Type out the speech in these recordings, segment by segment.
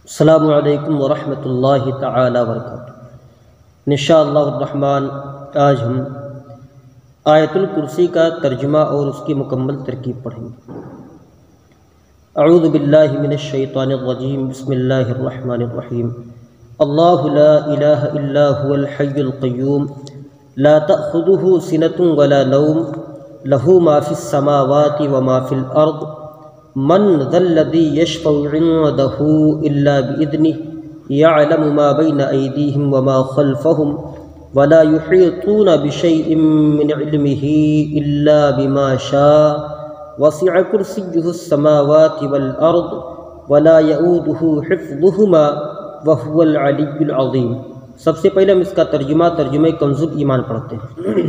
السلام علیکم ورحمۃ اللہ تعالی وبرکاتہ۔ انشاءاللہ الرحمن آج ہم آیت الکرسی کا ترجمہ اور اس کی مکمل ترکیب پڑھیں گے۔ اعوذ باللہ من الشیطان الرجیم، بسم اللہ الرحمن الرحیم۔ اللہ لا الہ الا هو الحی القیوم لا تأخذہ سنۃ ولا نوم لہ ما فی السماوات وما فی الارض من ذا الذی یشفع عنده الا بإذنہ یعلم ما بین ایدیہم وما خلفہم ولا یحیطون بشیء من علمہ الا بما شاء وسع کرسیہ السماوات والارض ولا یؤودہ حفظہما وہو العلی العظیم۔ سب سے پہلے ہم اس کا ترجمہ کنز الایمان پڑھتے ہیں۔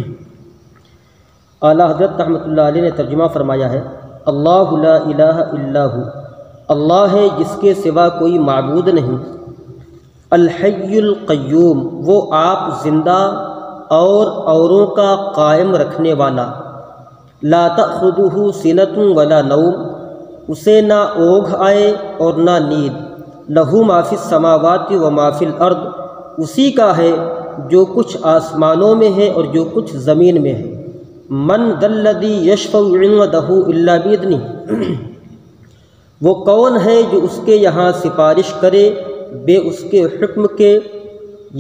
اعلیٰ حضرت رحمۃ اللہ علیہ نے ترجمہ فرمایا ہے، اللہ لا الہ الا ہو، اللہ ہے جس کے سوا کوئی معبود نہیں، الحی القیوم، وہ آپ زندہ اور اوروں کا قائم رکھنے والا، لا تأخذہ سنۃ ولا نوم، اسے نہ اونگھ آئے اور نہ نیند، لہ ما فی السماوات و ما فی الارض، اسی کا ہے جو کچھ آسمانوں میں ہے اور جو کچھ زمین میں ہے، من ذا الذی یشفع عنده الا باذنہ، وہ کون ہے جو اس کے یہاں سفارش کرے بے اس کے حکم کے،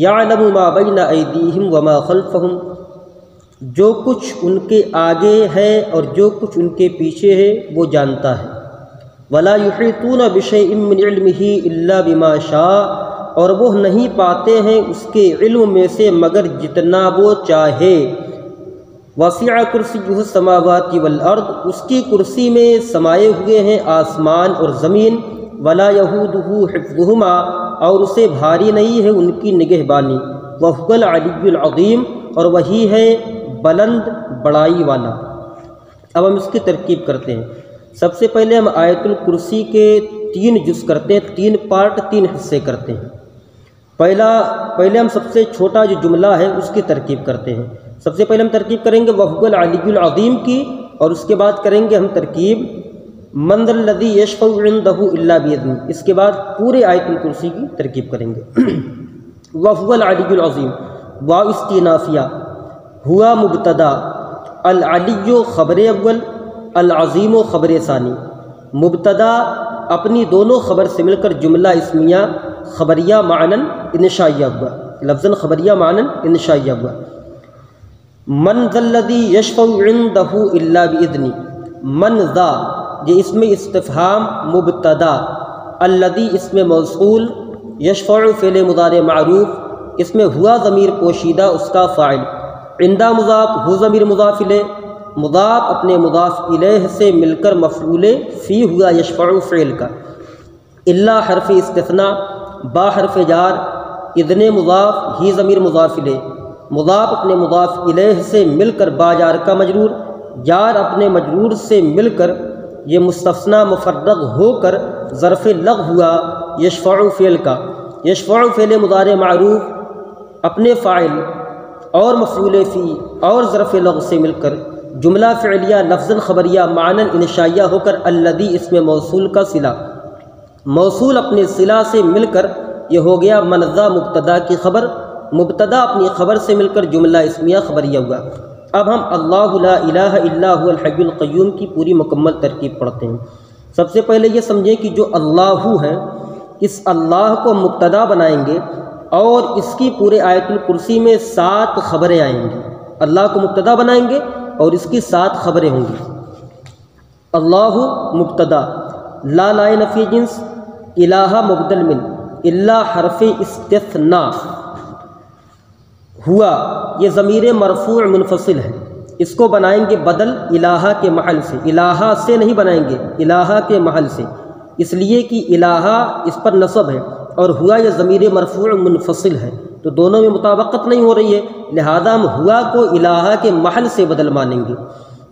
یعلم ما بین ایدیہم وما خلفہم، جو کچھ ان کے آگے ہے اور جو کچھ ان کے پیچھے ہے وہ جانتا ہے، ولا یحیطون بشیء من علمہ الا بما شاء، اور وہ نہیں پاتے ہیں اس کے علم میں سے مگر جتنا وہ چاہے، وسع کرسیہ السماوات والارض، اس کی کرسی میں سمائے ہوئے ہیں آسمان اور زمین، ولا یؤودہ حفظہما، اور اسے بھاری نہیں ہے ان کی نگہبانی، وہو العلی العظیم، اور وہی ہے بلند بڑائی والا۔ اب ہم اس کی ترکیب کرتے ہیں۔ سب سے پہلے ہم آیت الکرسی کے 3 جز کرتے ہیں، 3 پارٹ 3 حصے کرتے ہیں۔ پہلے ہم سب سے چھوٹا جو جملہ ہے اس کی ترکیب کرتے ہیں۔ سب سے پہلے ہم ترکیب کریں گے وَهُوَ الْعَلِيُّ الْعَظِيمُ کی، اور اس کے بعد کریں گے ہم ترکیب مَنْ ذَا الَّذِي يَشْفَعُ عِنْدَهُ إِلَّا بِإِذْنِهِ، اس کے بعد پورے آیت الکرسی کی ترکیب کریں گے۔ وَهُوَ الْعَلِيُّ الْعَظِيمُ، واو استینافیہ، ہوا مبتدا، العلی خبر اول، العظیم خبر ثانی۔ مبتدا اپنی دونوں خبر سے مل کر جملہ اسمیہ خبریہ معنن انشائیہ ہوا، لفظاً خبریہ معنن انشائیہ ہوا۔ من ذا الذی یشفع عندہ الا باذنہ، من ذا یہ اسم استفہام مبتدا، الذی اسم موصول، یشفع فعل مضارع معروف، اس میں ہوا ضمیر پوشیدہ اس کا فاعل، عندہ مضاف، ہو ضمیر مضاف الیہ، مضاف اپنے مضاف الیہ سے مل کر مفعول فی ہوا یشفع فعل کا، الا حرف استثناء، با حرف جار، اذن مضاف، ہی ضمیر مضاف الیہ، مضاف اپنے مضاف الیہ سے مل کر با جار کا مجرور، جار اپنے مجرور سے مل کر یہ مستثنی مفرغ ہو کر ظرف لغو ہوا یشفع فعل کا، یشفع فعل مضارع معروف اپنے فاعل اور مفعول فی اور ظرف لغو سے مل کر جملہ فعلیہ لفظاً خبریہ معنن انشائیہ ہو کر الذی اسم موصول کا صلہ، موصول اپنے صلہ سے مل کر یہ ہو گیا من ذا مبتدا کی خبر، مبتدا اپنی خبر سے مل کر جملہ اسمیہ خبریہ ہوا۔ اب ہم اللہ لا الہ الا هو الحی القیوم کی پوری مکمل ترکیب پڑھتے ہیں۔ سب سے پہلے یہ سمجھیں کہ جو اللہ ہے اس اللہ کو مبتدا بنائیں گے اور اس کی پورے آیت الکرسی میں 7 خبریں آئیں گی۔ اللہ کو مبتدا بنائیں گے اور اس کی 7 خبریں ہوں گی۔ اللہ مبتدا، لا لائے نفی جنس، الہ مبدل من، الا حرف استثناء، ہوا یہ ضمیر مرفوع منفصل ہے، اس کو بنائیں گے بدل الہ کے محل سے، الہ سے نہیں بنائیں گے، الہ کے محل سے، اس لیے کہ الہ اس پر نصب ہے اور ہوا یہ ضمیر مرفوع منفصل ہے، تو دونوں میں مطابقت نہیں ہو رہی ہے، لہذا ہم ہوا کو الہ کے محل سے بدل مانیں گے۔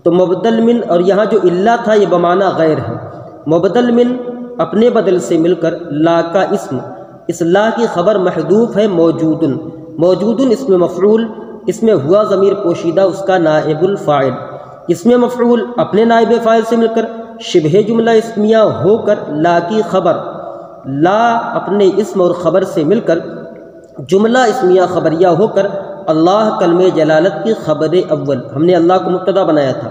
تو مبدل من، اور یہاں جو الا تھا یہ بمعنی غیر ہے، مبدل من اپنے بدل سے مل کر لا کا اسم، اس لا کی خبر محذوف ہے موجودن، موجودن اس میں مفعول، اس میں ہوا ضمیر پوشیدہ اس کا نائب الفاعل، اس میں مفعول اپنے نائب فاعل سے مل کر شبہ جملہ اسمیہ ہو کر لا کی خبر، لا اپنے اسم اور خبر سے مل کر جملہ اسمیہ خبریہ ہو کر اللہ کلمہ جلالت کی خبر اول، ہم نے اللہ کو مبتدا بنایا تھا۔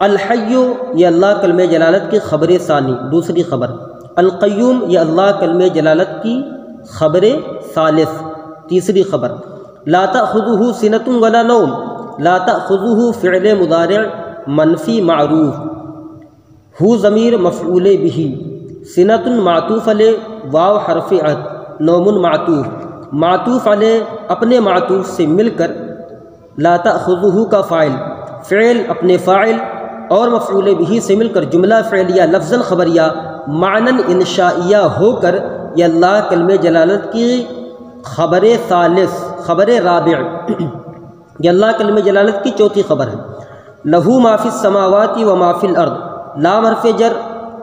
الحی یہ اللہ کلمہ جلالت کی خبر ثانی، دوسری خبر۔ القیوم یہ اللہ کلمہ جلالت کی خبر ثالث، تیسری خبر۔ لا تأخذہ سنۃ ولا نوم، لا تأخذہ فعل مضارع منفی معروف، ہو ضمیر مفعول بہ، سنۃ معطوف علیہ واو حرف عطف، نوم معطوف علیہ اپنے معطوف سے مل کر لا تأخذہ کا فاعل، فعل اپنے فاعل اور مفعول بہ سے مل کر جملہ فعلیہ لفظاً خبریہ معناً انشائیہ ہو کر یہ اللہ کلمہ جلالت کی خبر ثالث، خبر رابع، یہ اللہ کلمہ جلالت کی چوتھی خبر ہے۔ لہو ما فی السماوات و ما فی الارض، لام حرف جر،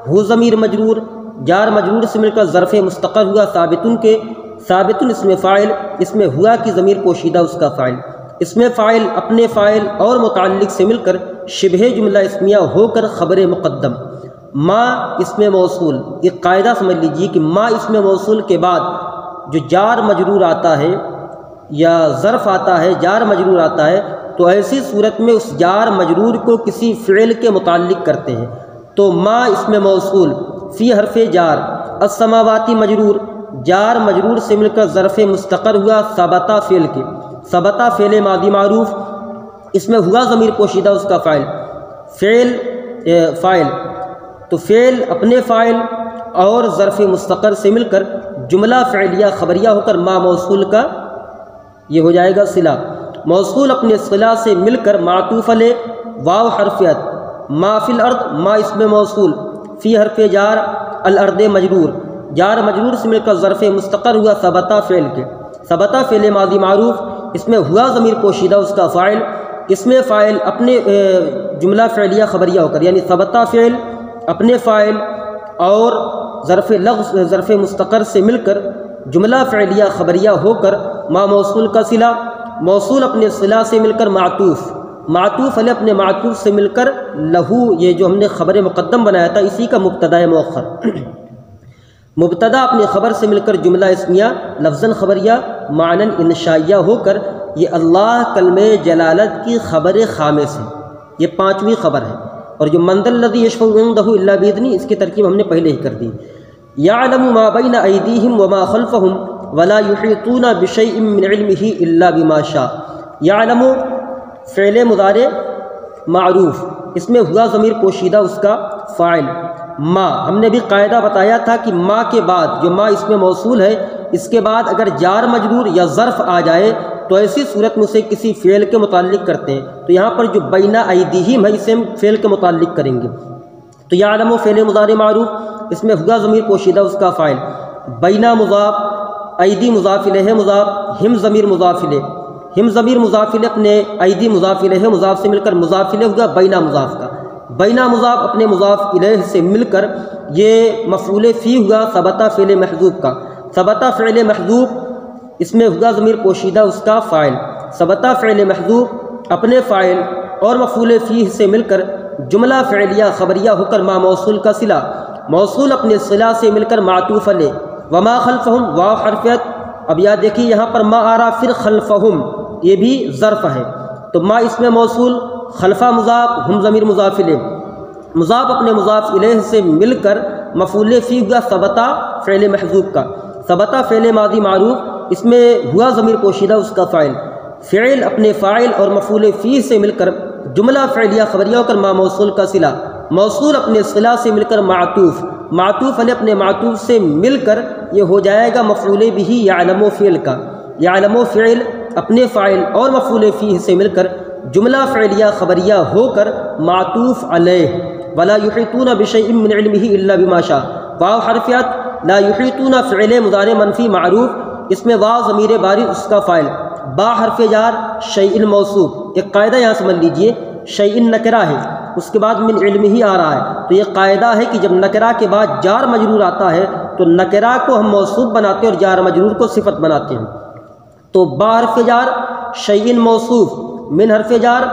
ہو ضمیر مجرور، جار مجرور سے مل کر ظرف مستقر ہوا ثابتن کے، ثابتن اس میں فاعل، اس میں ہوا کی ضمیر پوشیدہ اس کا فاعل، اس میں فاعل اپنے فاعل اور متعلق سے مل کر شبہ جملہ اسمیہ ہو کر خبر مقدم۔ ما اسم موصول، ایک قاعدہ سمجھ لیجیے کہ ما اسم موصول کے بعد جو جار مجرور آتا ہے یا ظرف آتا ہے، جار مجرور آتا ہے، تو ایسی صورت میں اس جار مجرور کو کسی فعل کے متعلق کرتے ہیں۔ تو ما اسم موصول، فی حرف جار، السماواتی مجرور، جار مجرور سے مل کر ظرف مستقر ہوا ثبتا فعل کے، ثبتا فعل ماضی معروف، اس میں ہوا ضمیر پوشیدہ اس کا فاعل، فاعل تو فعل اپنے فاعل اور ظرف مستقر سے مل کر جملہ فعلیہ خبریہ ہو کر ما موصول کا یہ ہو جائے گا صلہ، موصول اپنے صلہ سے مل کر معطوف علیہ واو حرف عطف، ما فی الارض، ما اسم موصول، فی حرف جار، الارض مجرور، جار مجرور سے مل کر ظرف مستقر ہوا ثبتا فعل کے، ثبتا فعل ماضی معروف، اس میں ہوا ضمیر پوشیدہ اس کا فاعل، اس میں فاعل اپنے جملہ فعلیہ خبریہ ہو کر، یعنی ثبتا فعل اپنے فاعل اور ظرف مستقر سے مل کر جملہ فعلیہ خبریہ ہو کر ما موصول کا صلہ، موصول اپنے صلہ سے مل کر معطوف علیہ اپنے معطوف سے مل کر لہو، یہ جو ہم نے خبر مقدم بنایا تھا اسی کا مبتدا مؤخر، مبتدا اپنی خبر سے مل کر جملہ اسمیہ لفظاً خبریہ معناً انشائیہ ہو کر یہ اللہ کلمہ جلالت کی خبر خامس ہے، یہ پانچویں خبر ہے۔ اور جو من ذا الذی یشفع عنده الا باذنہ، اس کی ترکیب ہم نے پہلے ہی کر دی۔ یعلم ما بین ایدیہم وما خلفہم ولا یحیطون بشیء من علمہ الا بما شاء۔ یعلم فعل مضارع معروف، اس میں ہوا ضمیر پوشیدہ اس کا فاعل، ما ہم نے بھی قاعدہ بتایا تھا کہ ما کے بعد جو ما اس میں موصول ہے، اس کے بعد اگر جار مجرور یا ظرف آ جائے تو ایسی صورت میں اسے کسی فعل کے متعلق کرتے ہیں، تو یہاں پر جو بین ایدیہم ہے اسے ہم فعل کے متعلق کریں گے۔ تو یعلم فعل مضارع معروف، اس میں ہوا ضمیر پوشیدہ اس کا فاعل، بینا مضاف، ایدی مضاف الیہ مضاف، ہم ضمیر مضاف الیہ، ہم ضمیر مضاف الیہ اپنے ایدی مضاف الیہ مضاف سے مل کر مضاف الیہ ہوگا بینا مضاف کا، بینا مضاف اپنے مضاف الیہ سے مل کر یہ مفعول فی ہوا ثبتا فعل محذوف کا، ثبتا فعل محذوف، اس میں ہوگا ضمیر پوشیدہ اس کا فاعل، ثبتا فعل محذوف اپنے فاعل اور مفعول فی سے مل کر جملہ فعلیہ خبریہ ہو کر ما موصول کا صلہ، موصول اپنے صلہ سے مل کر معطوف علیہ، وما خلفہم واو حرف عطف۔ اب یاد دیکھیے یہاں پر ما آ رہا پھر خلفہم، یہ بھی ظرف ہے، تو ما اس میں موصول، خلفہ مضاف، ہم ضمیر مضاف الیہ، مضاف اپنے مضاف الیہ سے مل کر مفعول فی ہوا ثبتا فعل محذوف کا، ثبتا فعل ماضی معروف، اس میں ہوا ضمیر پوشیدہ اس کا فاعل، فعل اپنے فاعل اور مفعول فی سے مل کر جملہ فعلیہ خبریہ ہو کر ما موصول کا صلہ، موصول اپنے صلہ سے مل کر معطوف، معطوف علیہ اپنے معطوف سے مل کر یہ ہو جائے گا مفعول بہ یعلم فعل کا، یعلم فعل اپنے فاعل اور مفعول فی سے مل کر جملہ فعلیہ خبریہ ہو کر معطوف علیہ، ولا یحیطون بشیء من علمہ الا بما شاء، واو حرف عطف، لا یحیطون فعل مضارع منفی معروف، اس میں واو ضمیر باری اس کا فاعل، با حرف جار، شیء موصوف، ایک قاعدہ یہاں سمجھ لیجئے، شیء نکرہ ہے، اس کے بعد من علم ہی آ رہا ہے، تو یہ قاعدہ ہے کہ جب نکرہ کے بعد جار مجرور آتا ہے تو نکرہ کو ہم موصوف بناتے ہیں اور جار مجرور کو صفت بناتے ہیں۔ تو با حرف جار، شیء موصوف، من حرف جار،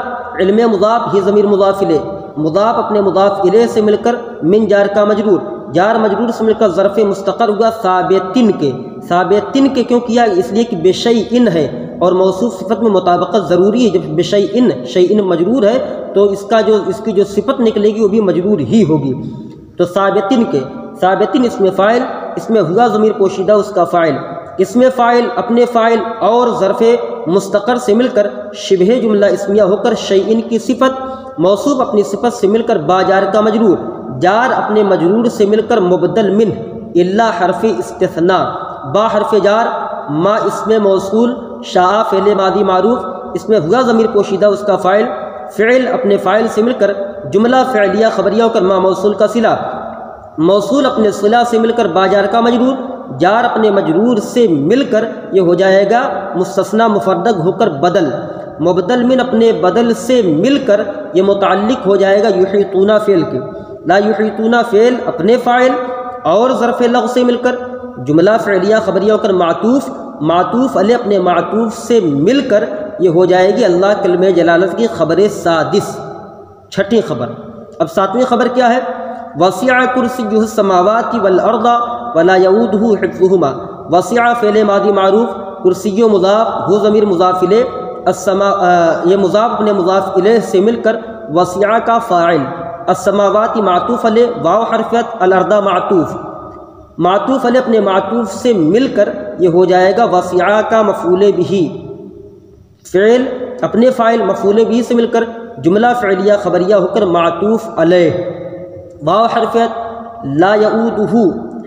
علم مضاف، ہی ضمیر مضاف الیہ، مضاف اپنے مضاف الیہ سے مل کر من جار کا مجرور، جار مجرور سے مل کر ظرف مستقر ہوا ثابتن کے، ثابتن کے کیوں کیا؟ اس لیے کہ بشیئن ہے اور موصوف صفت میں مطابقت ضروری ہے۔ جب بشیئن، شیئن مجرور ہے تو اس کی جو صفت نکلے گی وہ بھی مجرور ہی ہوگی۔ تو ثابتن کے، ثابتن اس میں فاعل، اس میں ہوا ضمیر پوشیدہ اس کا فاعل، اس میں فاعل اپنے فاعل اور ظرف مستقر سے مل کر شبہ جملہ اسمیہ ہو کر شیئن کی صفت، موصوف اپنی صفت سے مل کر با جار کا مجرور، جار اپنے مجرور سے مل کر مبدل من الا حرف استثناء، با حرف جار، ما اسم موصول، شاء فعل ماضی معروف، اس میں ہوا ضمیر پوشیدہ اس کا فاعل، فعل اپنے فاعل سے مل کر جملہ فعلیہ خبریہ ہو کر ما موصول کا صلہ، موصول اپنے صلہ سے مل کر با جار کا مجرور، جار اپنے مجرور سے مل کر یہ ہو جائے گا مستثنی مفرد ہو کر بدل، مبدل من اپنے بدل سے مل کر یہ متعلق ہو جائے گا یحیطون فعل کے، لا یحیطون فعل اپنے فاعل اور ظرف لغو سے مل کر جملہ فعلیہ خبریہ ہو کر معطوف، معطوف علیہ اپنے معطوف سے مل کر یہ ہو جائے گی اللہ کلمہ جلالت کی خبر سادس، چھٹی خبر۔ اب ساتویں خبر کیا ہے؟ وسع کرسیہ السماوات والارض ولا یؤودہ حفظہما، وسع فعل ماضی معروف، کرسی مضاف، ہو ضمیر مضاف الیہ، یہ مضاف اپنے مضاف الیہ سے مل کر وسع کا فاعل، السماوات معطوف علیہ، واو حرفیت، الارض معطوف، معطوف علیہ اپنے معطوف سے مل کر یہ ہو جائے گا وسع کا مفعول بہ، فعل اپنے فاعل مفعول بہ سے مل کر جملہ فعلیہ خبریہ ہو کر معطوف علیہ، واو حرفیت، لا یؤودہ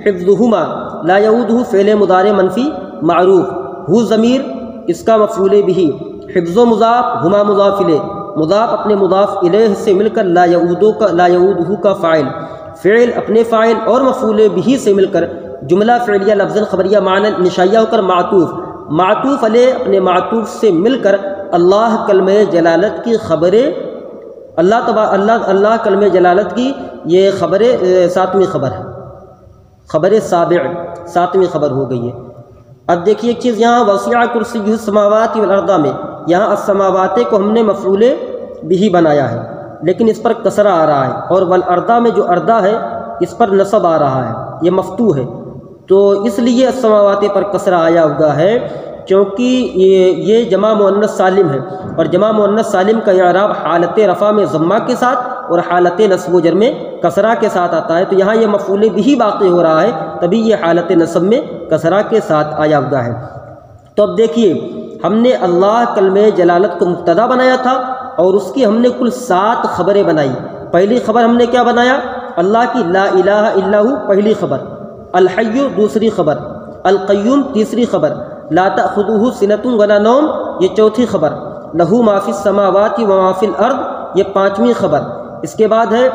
حفظہما، لا یؤودہ فعل مضارع منفی معروف، ہو ضمیر اس کا مفعول بہ، حفظ و مضاف، ہما مضاف الیہ، مضاف اپنے مضاف الیہ سے مل کر لا یؤودہ کا فاعل، فعل اپنے فاعل اور مفعول بہ سے مل کر جملہ فعلیہ لفظاً خبریہ معنی انشائیہ ہو کر معطوف، معطوف علیہ اپنے معطوف سے مل کر اللہ کلمہ جلالت کی خبر، اللہ کلمہ جلالت کی یہ خبر ساتویں خبر ہے، خبر سابع، ساتویں خبر ہو گئی ہے۔ اب دیکھیے ایک چیز یہاں وسع کرسیہ السماوات والارض میں، یہاں السماوات کو ہم نے مفعول بہ بنایا ہے لیکن اس پر کسرہ آ رہا ہے، اور والارض میں جو ارض ہے اس پر نصب آ رہا ہے، یہ مفتوح ہے، تو اس لیے السماوات پر کسرہ آیا ہوا ہے کیونکہ یہ جمع مؤنث سالم ہے، اور جمع مؤنث سالم کا اعراب حالت رفع میں ضمہ کے ساتھ اور حالت نصب و جر میں کسرہ کے ساتھ آتا ہے، تو یہاں یہ مفعول بہ واقع ہو رہا ہے تبھی یہ حالت نصب میں کسرہ کے ساتھ آیا ہوا ہے۔ تو اب دیکھیے ہم نے اللہ کلمہ جلالت کو مبتدا بنایا تھا اور اس کی ہم نے کل 7 خبریں بنائی۔ پہلی خبر ہم نے کیا بنایا؟ اللہ کی لا الہ الا ہو پہلی خبر، الحی دوسری خبر، القیوم تیسری خبر، لا تأخذہ سنۃ ولا نوم یہ چوتھی خبر، لہو ما فی السماوات و ما فی الارض یہ پانچویں خبر، اس کے بعد ہے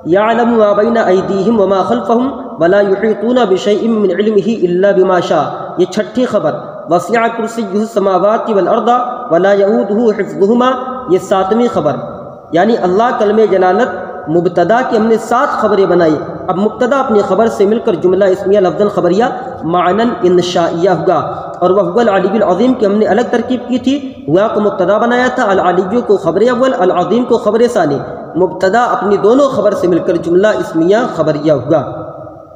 یعلم ما بین ایدیہم وما خلفہم ولا یحیطون بشیء من علمہ الا بما شاء یہ چھٹی خبر، وسع کرسیہ السماوات والارض ولا یؤودہ حفظہما یہ ساتویں خبر، یعنی اللہ کلمہ جلالت مبتدا کی ہم نے 7 خبریں بنائی۔ اب مبتدا اپنی خبر سے مل کر جملہ اسمیہ لفظاً خبریہ معنی انشائیہ ہوگا، اور وہ العلی العظیم کی ہم نے الگ ترکیب کی تھی، ہوا کو مبتدا بنایا تھا، العلی کو خبر اول، العظیم کو خبر ثانی، مبتدا اپنی دونوں خبر سے مل کر جملہ اسمیہ خبریہ ہوگا،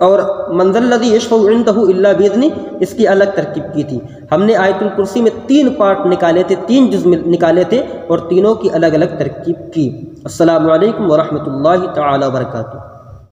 اور من ذا الذی یشفع عندہ الا باذنہ اس کی الگ ترکیب کی تھی۔ ہم نے آیت الکرسی میں 3 پارٹ نکالے تھے، 3 جز نکالے تھے اور تینوں کی الگ الگ ترکیب کی۔ السلام علیکم ورحمۃ اللہ تعالی وبرکاتہ۔